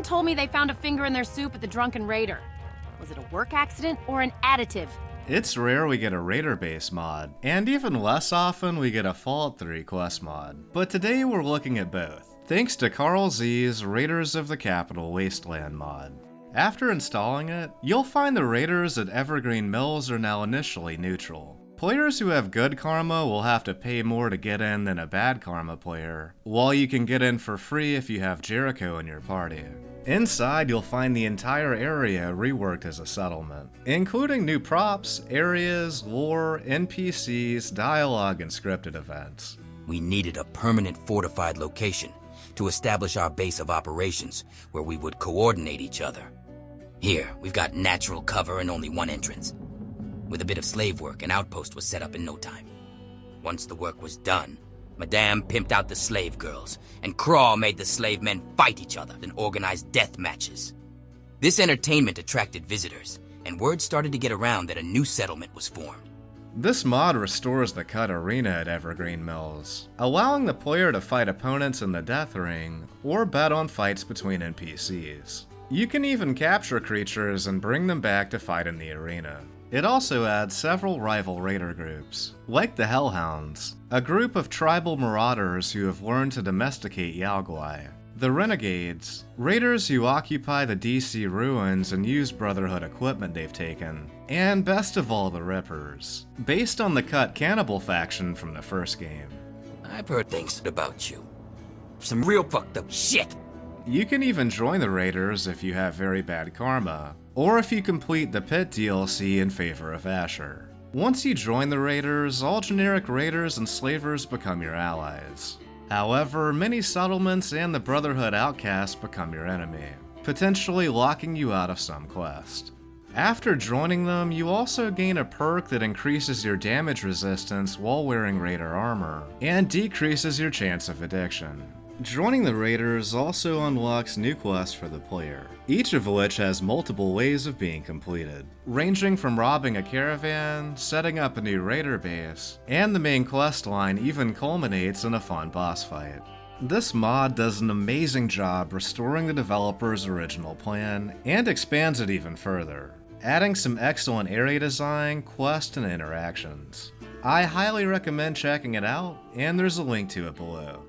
told me they found a finger in their soup at the Drunken Raider. Was it a work accident or an additive? It's rare we get a Raider-based mod, and even less often we get a Fallout 3 quest mod. But today we're looking at both, thanks to Carlzee's Raiders of the Capital Wasteland mod. After installing it, you'll find the Raiders at Evergreen Mills are now initially neutral. Players who have good karma will have to pay more to get in than a bad karma player, while you can get in for free if you have Jericho in your party. Inside, you'll find the entire area reworked as a settlement, including new props, areas, lore, NPCs, dialogue, and scripted events. We needed a permanent fortified location to establish our base of operations where we would coordinate each other. Here, we've got natural cover and only one entrance. With a bit of slave work, an outpost was set up in no time. Once the work was done, Madame pimped out the slave girls, and Craw made the slave men fight each other and organized death matches. This entertainment attracted visitors, and word started to get around that a new settlement was formed. This mod restores the cut arena at Evergreen Mills, allowing the player to fight opponents in the death ring, or bet on fights between NPCs. You can even capture creatures and bring them back to fight in the arena. It also adds several rival raider groups, like the Hellhounds, a group of tribal marauders who have learned to domesticate Yaoguai. The Renegades, raiders who occupy the DC ruins and use Brotherhood equipment they've taken. And best of all, the Rippers, based on the cut cannibal faction from the first game. I've heard things about you. Some real fucked up shit. You can even join the raiders if you have very bad karma, or if you complete the Pit DLC in favor of Asher. Once you join the raiders, all generic raiders and slavers become your allies. However, many settlements and the Brotherhood outcasts become your enemy, potentially locking you out of some quest. After joining them, you also gain a perk that increases your damage resistance while wearing raider armor, and decreases your chance of addiction. Joining the Raiders also unlocks new quests for the player, each of which has multiple ways of being completed, ranging from robbing a caravan, setting up a new raider base, and the main quest line even culminates in a fun boss fight. This mod does an amazing job restoring the developer's original plan, and expands it even further, adding some excellent area design, quests, and interactions. I highly recommend checking it out, and there's a link to it below.